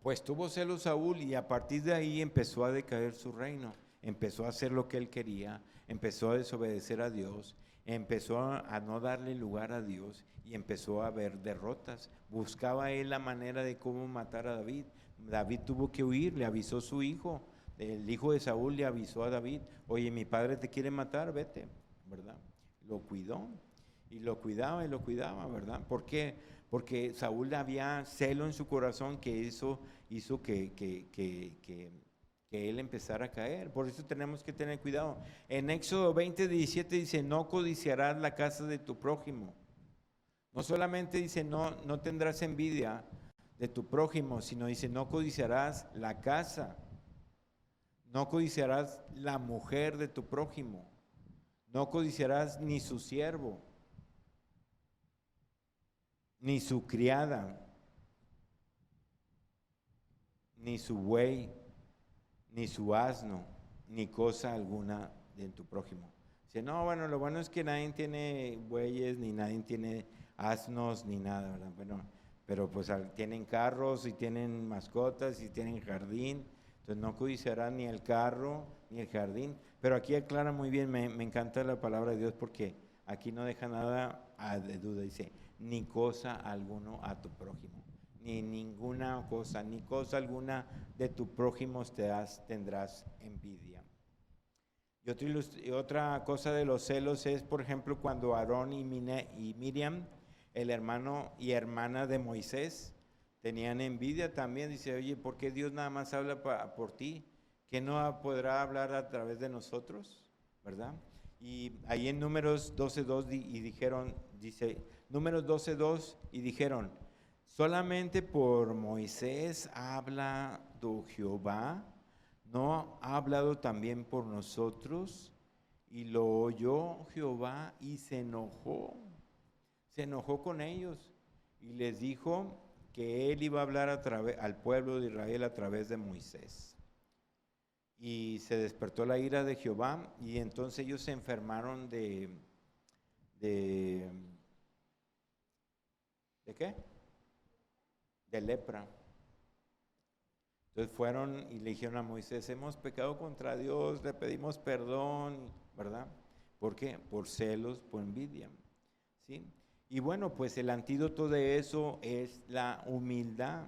pues tuvo celos Saúl y a partir de ahí empezó a decaer su reino, empezó a hacer lo que él quería, empezó a desobedecer a Dios, empezó a no darle lugar a Dios y empezó a haber derrotas. Buscaba él la manera de cómo matar a David. David tuvo que huir, le avisó su hijo, el hijo de Saúl le avisó a David, oye, mi padre te quiere matar, vete, ¿verdad? Lo cuidó y lo cuidaba, ¿verdad? ¿Por qué? Porque Saúl había celo en su corazón que eso hizo que él empezara a caer. Por eso tenemos que tener cuidado. En Éxodo 20:17 dice, no codiciarás la casa de tu prójimo. No solamente dice, no tendrás envidia de tu prójimo, sino dice, no codiciarás la casa. No codiciarás la mujer de tu prójimo. No codiciarás ni su siervo, ni su criada, ni su buey, ni su asno, ni cosa alguna de tu prójimo. Dice, no, bueno, lo bueno es que nadie tiene bueyes, ni nadie tiene asnos, ni nada, ¿verdad? Bueno, pero pues tienen carros y tienen mascotas y tienen jardín, entonces no codiciarán ni el carro ni el jardín. Pero aquí aclara muy bien, me encanta la palabra de Dios porque aquí no deja nada de duda, dice, ni cosa alguno a tu prójimo, ni ninguna cosa, ni cosa alguna de tu prójimo tendrás envidia. Y otra cosa de los celos es, por ejemplo, cuando Aarón y Miriam, el hermano y hermana de Moisés, tenían envidia también. Dice, oye, ¿por qué Dios nada más habla por ti? ¿Que no podrá hablar a través de nosotros? ¿Verdad? Y ahí en Números 12:2 y dijeron, dice, Números 12:2 y dijeron, solamente por Moisés ha hablado Jehová, ¿no ha hablado también por nosotros? Y lo oyó Jehová y se enojó con ellos y les dijo que él iba a hablar al pueblo de Israel a través de Moisés. Y se despertó la ira de Jehová y entonces ellos se enfermaron ¿de qué? De lepra. Entonces fueron y le dijeron a Moisés, hemos pecado contra Dios, le pedimos perdón, ¿verdad? ¿Por qué? Por celos, por envidia, ¿sí? Y bueno, pues el antídoto de eso es la humildad,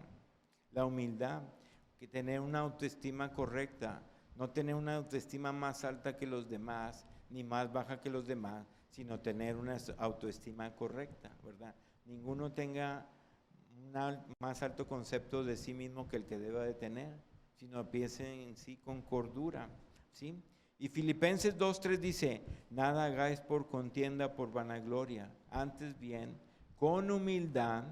que tener una autoestima correcta, no tener una autoestima más alta que los demás, ni más baja que los demás, sino tener una autoestima correcta, ¿verdad? Ninguno tenga un más alto concepto de sí mismo que el que deba de tener, sino piense en sí con cordura, ¿sí? Y Filipenses 2:3 dice, nada hagáis por contienda, por vanagloria, antes bien, con humildad,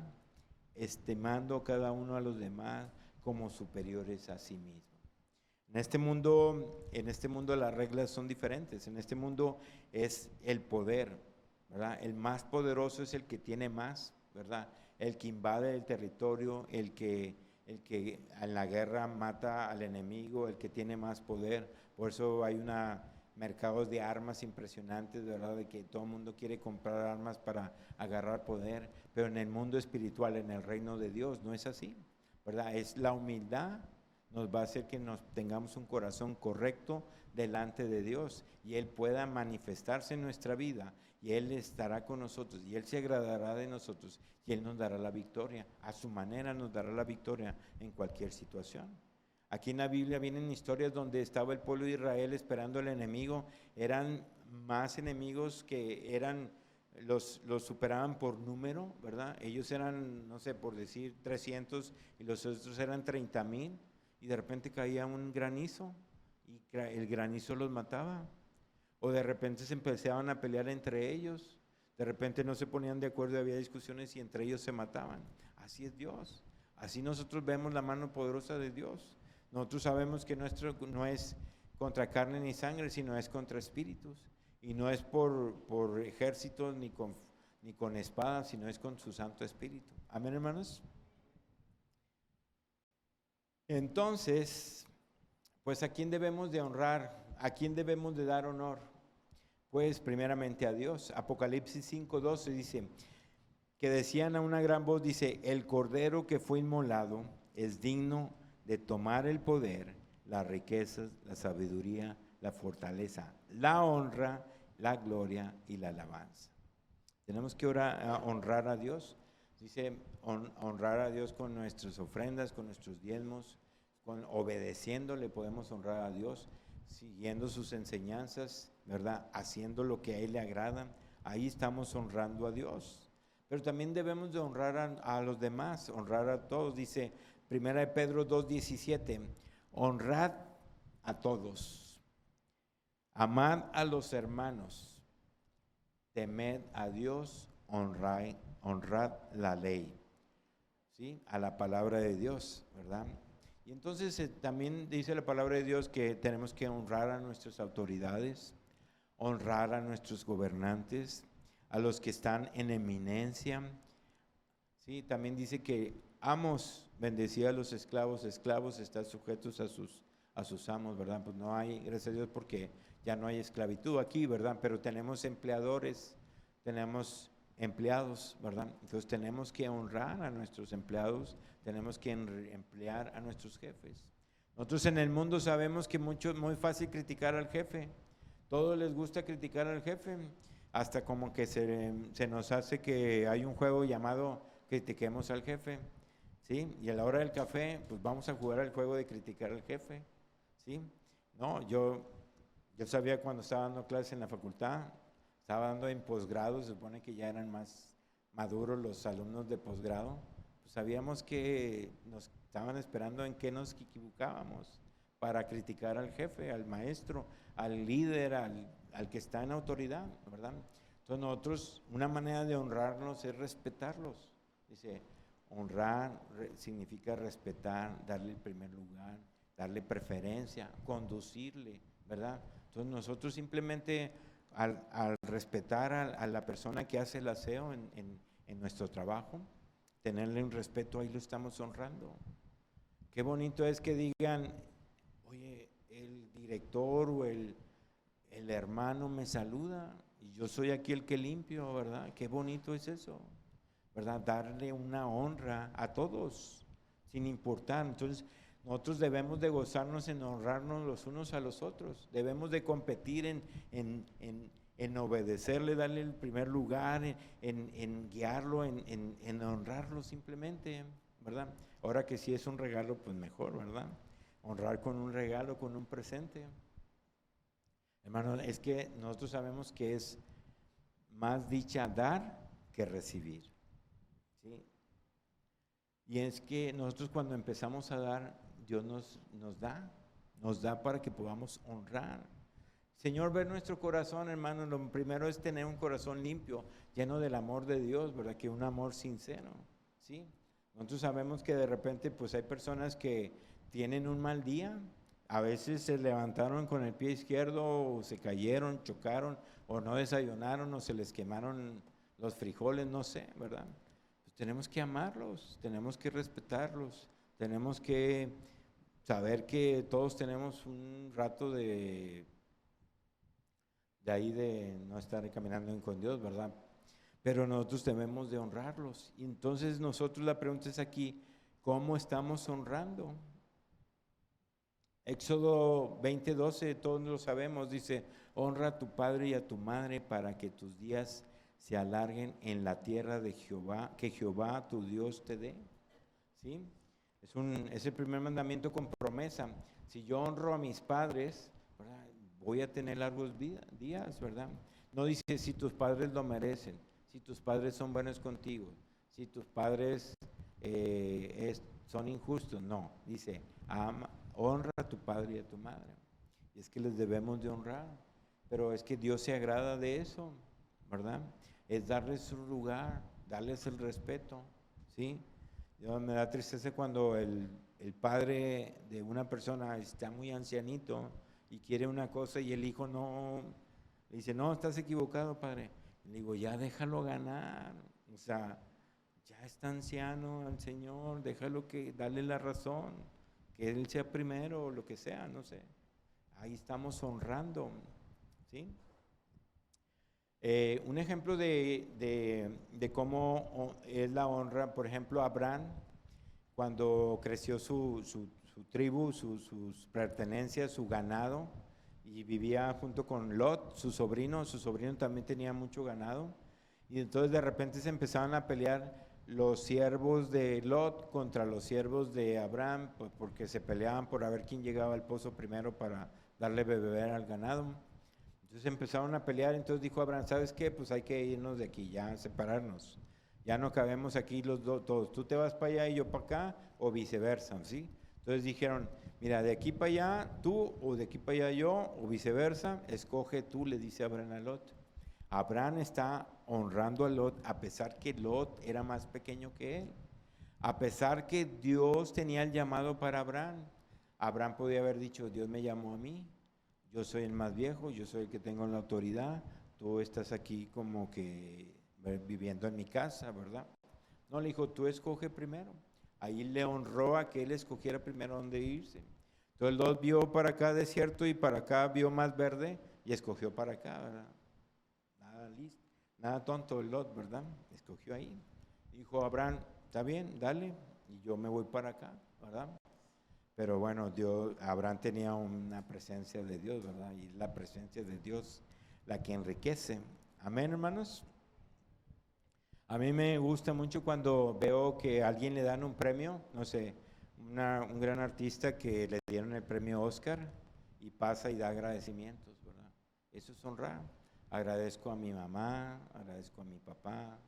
estimando cada uno a los demás como superiores a sí mismo. En este mundo las reglas son diferentes. En este mundo es el poder, ¿verdad? El más poderoso es el que tiene más, ¿verdad? El que invade el territorio, el que en la guerra mata al enemigo, el que tiene más poder. Por eso hay mercados de armas impresionantes, ¿verdad? De que todo el mundo quiere comprar armas para agarrar poder. Pero en el mundo espiritual, en el reino de Dios, no es así, ¿verdad? Es la humildad. Nos va a hacer que nos tengamos un corazón correcto delante de Dios y Él pueda manifestarse en nuestra vida y Él estará con nosotros y Él se agradará de nosotros y Él nos dará la victoria. A su manera nos dará la victoria en cualquier situación. Aquí en la Biblia vienen historias donde estaba el pueblo de Israel esperando al enemigo. Eran más enemigos que los superaban por número, ¿verdad? Ellos eran, no sé, por decir 300 y los otros eran 30,000 y de repente caía un granizo y el granizo los mataba. O de repente se empezaban a pelear entre ellos, de repente no se ponían de acuerdo, había discusiones y entre ellos se mataban. Así es Dios, así nosotros vemos la mano poderosa de Dios. Nosotros sabemos que nuestro no es contra carne ni sangre, sino es contra espíritus. Y no es por ejércitos ni con espadas, sino es con su Santo Espíritu. Amén, hermanos. Entonces, pues ¿a quién debemos de honrar? ¿A quién debemos de dar honor? Pues primeramente a Dios. Apocalipsis 5:12 dice que decían a una gran voz, dice, el Cordero que fue inmolado es digno de tomar el poder, las riquezas, la sabiduría, la fortaleza, la honra, la gloria y la alabanza. Tenemos que honrar a Dios. Dice honrar a Dios con nuestras ofrendas, con nuestros diezmos, obedeciéndole podemos honrar a Dios, siguiendo sus enseñanzas, ¿verdad? Haciendo lo que a Él le agrada. Ahí estamos honrando a Dios. Pero también debemos de honrar a los demás, honrar a todos. Dice 1 Pedro 2:17, honrad a todos, amad a los hermanos, temed a Dios, honrad la ley, ¿sí? A la palabra de Dios, ¿verdad? Y entonces también dice la palabra de Dios que tenemos que honrar a nuestras autoridades, honrar a nuestros gobernantes, a los que están en eminencia. ¿Sí? También dice que amos, bendecía a los esclavos, esclavos están sujetos a sus amos, ¿verdad? Pues no hay, gracias a Dios, porque ya no hay esclavitud aquí, ¿verdad? Pero tenemos empleadores, tenemos empleados, ¿verdad? Entonces tenemos que honrar a nuestros empleados, tenemos que emplear a nuestros jefes. Nosotros en el mundo sabemos que muy fácil criticar al jefe, todos les gusta criticar al jefe, hasta como que se nos hace que hay un juego llamado critiquemos al jefe, ¿sí? Y a la hora del café, pues vamos a jugar al juego de criticar al jefe, ¿sí? No, yo sabía cuando estaba dando clases en la facultad, estaba dando en posgrado, se supone que ya eran más maduros los alumnos de posgrado, pues sabíamos que nos estaban esperando en qué nos equivocábamos para criticar al jefe, al maestro, al líder, al que está en autoridad, ¿verdad? Entonces nosotros, una manera de honrarlos es respetarlos. Dice, honrar significa respetar, darle el primer lugar, darle preferencia, conducirle, ¿verdad? Entonces nosotros simplemente al respetar a la persona que hace el aseo en nuestro trabajo, tenerle un respeto, ahí lo estamos honrando. Qué bonito es que digan, oye, el director o el hermano me saluda y yo soy aquí el que limpio, ¿verdad? Qué bonito es eso, ¿verdad? Darle una honra a todos, sin importar. Entonces, nosotros debemos de gozarnos en honrarnos los unos a los otros. Debemos de competir en obedecerle, darle el primer lugar, en guiarlo, en honrarlo simplemente, ¿verdad? Ahora que si es un regalo, pues mejor, ¿verdad? Honrar con un regalo, con un presente. Hermano, es que nosotros sabemos que es más dicha dar que recibir, ¿sí? Y es que nosotros cuando empezamos a dar, Dios nos da para que podamos honrar. Señor, ver nuestro corazón, hermano, lo primero es tener un corazón limpio, lleno del amor de Dios, ¿verdad? Que un amor sincero, ¿sí? Nosotros sabemos que de repente pues hay personas que tienen un mal día, a veces se levantaron con el pie izquierdo o se cayeron, chocaron o no desayunaron o se les quemaron los frijoles, no sé, ¿verdad? Pues tenemos que amarlos, tenemos que respetarlos, tenemos que saber que todos tenemos un rato de ahí de no estar caminando con Dios, ¿verdad? Pero nosotros debemos de honrarlos. Y entonces nosotros la pregunta es aquí, ¿cómo estamos honrando? Éxodo 20:12, todos lo sabemos, dice, honra a tu padre y a tu madre para que tus días se alarguen en la tierra de Jehová, que Jehová tu Dios te dé. ¿Sí? Es el primer mandamiento con promesa. Si yo honro a mis padres, ¿verdad?, voy a tener largos días, ¿verdad? No dice si tus padres lo merecen, si tus padres son buenos contigo, si tus padres son injustos. No, dice, honra a tu padre y a tu madre. Y es que les debemos de honrar, pero es que Dios se agrada de eso, ¿verdad? Es darles su lugar, darles el respeto, ¿sí? Me da tristeza cuando el padre de una persona está muy ancianito y quiere una cosa y el hijo no, le dice, no, estás equivocado, padre. Le digo, ya déjalo ganar, o sea, ya está anciano el Señor, déjalo darle la razón, que Él sea primero o lo que sea, no sé. Ahí estamos honrando, ¿sí? Un ejemplo de cómo es la honra, por ejemplo, Abraham, cuando creció su tribu, sus pertenencias, su ganado, y vivía junto con Lot, su sobrino también tenía mucho ganado, y entonces de repente se empezaban a pelear los siervos de Lot contra los siervos de Abraham, porque se peleaban por a ver quién llegaba al pozo primero para darle beber al ganado. Entonces empezaron a pelear, entonces dijo Abraham, ¿sabes qué? Pues hay que irnos de aquí, ya separarnos. Ya no cabemos aquí los dos, todos. Tú te vas para allá y yo para acá, o viceversa, ¿sí? Entonces dijeron, mira, de aquí para allá tú, o de aquí para allá yo, o viceversa, escoge tú, le dice Abraham a Lot. Abraham está honrando a Lot, a pesar que Lot era más pequeño que él. A pesar que Dios tenía el llamado para Abraham. Abraham podía haber dicho, Dios me llamó a mí. Yo soy el más viejo, yo soy el que tengo la autoridad, tú estás aquí como que viviendo en mi casa, ¿verdad? No, le dijo, tú escoge primero. Ahí le honró a que él escogiera primero dónde irse. Entonces Lot vio para acá desierto y para acá vio más verde y escogió para acá, ¿verdad? Nada listo, nada tonto el Lot, ¿verdad? Escogió ahí. Dijo Abraham, está bien, dale, y yo me voy para acá, ¿verdad? Pero bueno, Abraham tenía una presencia de Dios, ¿verdad? Y la presencia de Dios la que enriquece. Amén, hermanos. A mí me gusta mucho cuando veo que a alguien le dan un premio, no sé, un gran artista que le dieron el premio Oscar y pasa y da agradecimientos, ¿verdad? Eso es honrar. Agradezco a mi mamá, agradezco a mi papá,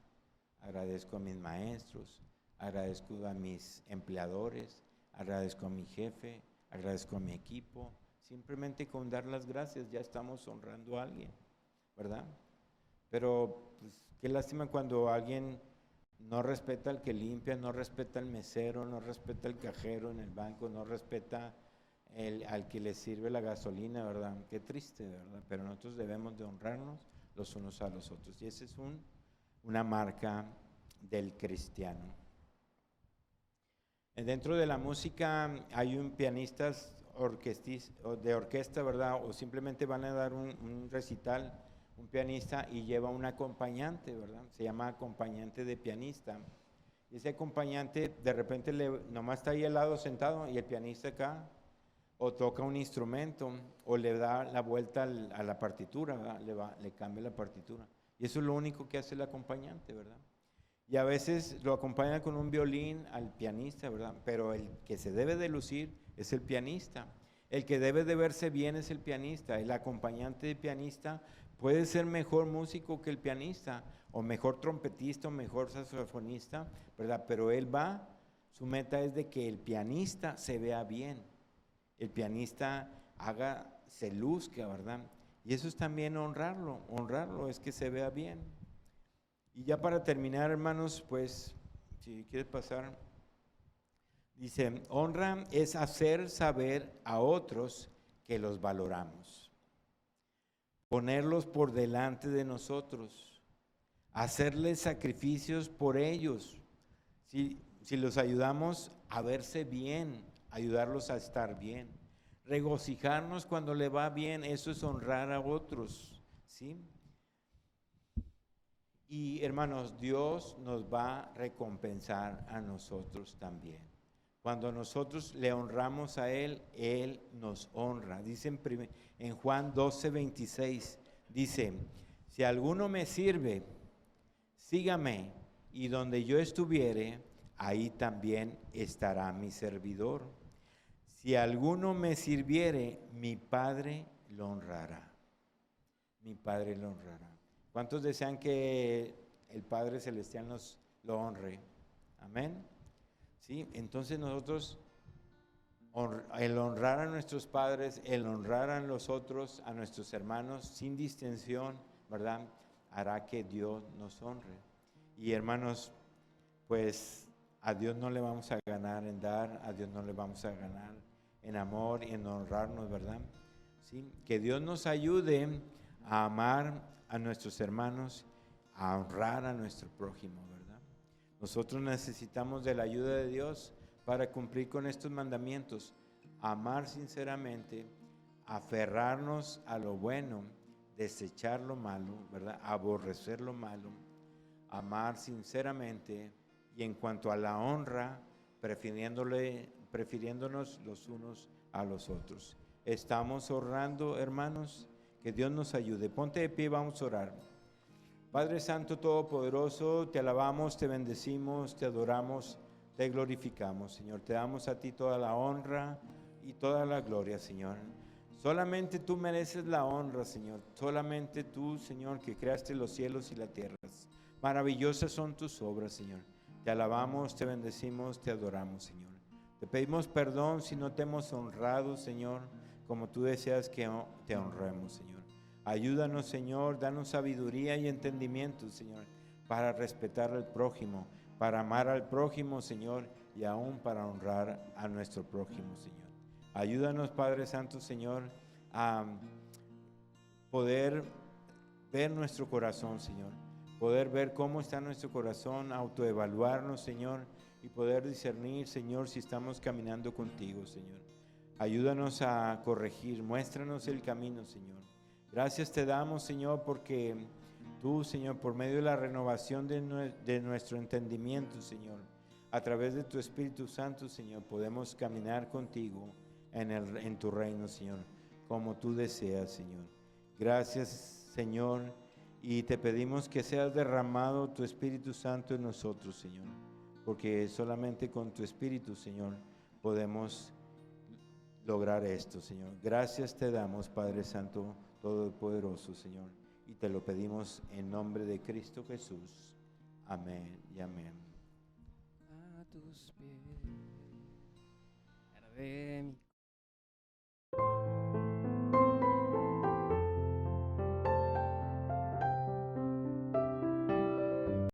agradezco a mis maestros, agradezco a mis empleadores, agradezco a mi jefe, agradezco a mi equipo. Simplemente con dar las gracias ya estamos honrando a alguien, ¿verdad? Pero pues, qué lástima cuando alguien no respeta al que limpia, no respeta al mesero, no respeta al cajero en el banco, no respeta al que le sirve la gasolina, ¿verdad? Qué triste, ¿verdad? Pero nosotros debemos de honrarnos los unos a los otros. Y esa es una marca del cristiano. Dentro de la música hay un pianista de orquesta, ¿verdad? O simplemente van a dar un recital, un pianista y lleva un acompañante, ¿verdad? Se llama acompañante de pianista. Y ese acompañante de repente nomás está ahí al lado sentado y el pianista acá, o toca un instrumento, o le da la vuelta a la partitura, ¿verdad? Le cambia la partitura. Y eso es lo único que hace el acompañante, ¿verdad? Y a veces lo acompaña con un violín al pianista, ¿verdad? Pero el que se debe de lucir es el pianista. El que debe de verse bien es el pianista. El acompañante de pianista puede ser mejor músico que el pianista, o mejor trompetista, o mejor saxofonista, ¿verdad? Pero su meta es de que el pianista se vea bien. El pianista se luzca, ¿verdad? Y eso es también honrarlo es que se vea bien. Y ya para terminar, hermanos, pues, si quieres pasar, dice, honra es hacer saber a otros que los valoramos, ponerlos por delante de nosotros, hacerles sacrificios por ellos. Si los ayudamos a verse bien, ayudarlos a estar bien, regocijarnos cuando le va bien, eso es honrar a otros, ¿sí? Y hermanos, Dios nos va a recompensar a nosotros también. Cuando nosotros le honramos a Él, Él nos honra. Dice en Juan 12:26, dice, si alguno me sirve, sígame, y donde yo estuviere, ahí también estará mi servidor. Si alguno me sirviere, mi Padre lo honrará. Mi Padre lo honrará. ¿Cuántos desean que el Padre Celestial lo honre? Amén. ¿Sí? Entonces nosotros, el honrar a nuestros padres, el honrar a los otros, a nuestros hermanos, sin distinción, ¿verdad? Hará que Dios nos honre. Y hermanos, pues a Dios no le vamos a ganar en dar, a Dios no le vamos a ganar en amor y en honrarnos, ¿verdad? ¿Sí? Que Dios nos ayude a amar a nuestros hermanos, a honrar a nuestro prójimo, ¿verdad? Nosotros necesitamos de la ayuda de Dios para cumplir con estos mandamientos. Amar sinceramente, aferrarnos a lo bueno, desechar lo malo, ¿verdad? Aborrecer lo malo, amar sinceramente y en cuanto a la honra, prefiriéndonos los unos a los otros. ¿Estamos honrando, hermanos? Que Dios nos ayude. Ponte de pie, vamos a orar. Padre Santo Todopoderoso, te alabamos, te bendecimos, te adoramos, te glorificamos, Señor. Te damos a ti toda la honra y toda la gloria, Señor. Solamente tú mereces la honra, Señor. Solamente tú, Señor, que creaste los cielos y la tierra. Maravillosas son tus obras, Señor. Te alabamos, te bendecimos, te adoramos, Señor. Te pedimos perdón si no te hemos honrado, Señor, como tú deseas que te honremos, Señor. Ayúdanos, Señor, danos sabiduría y entendimiento, Señor, para respetar al prójimo, para amar al prójimo, Señor, y aún para honrar a nuestro prójimo, Señor. Ayúdanos, Padre Santo, Señor, a poder ver nuestro corazón, Señor, poder ver cómo está nuestro corazón, autoevaluarnos, Señor, y poder discernir, Señor, si estamos caminando contigo, Señor. Ayúdanos a corregir, muéstranos el camino, Señor. Gracias te damos, Señor, porque tú, Señor, por medio de la renovación de nuestro entendimiento, Señor, a través de tu Espíritu Santo, Señor, podemos caminar contigo en tu reino, Señor, como tú deseas, Señor. Gracias, Señor, y te pedimos que seas derramado tu Espíritu Santo en nosotros, Señor, porque solamente con tu Espíritu, Señor, podemos lograr esto, Señor. Gracias te damos, Padre Santo Todopoderoso, Señor, y te lo pedimos en nombre de Cristo Jesús. Amén y amén. A tus pies, para ver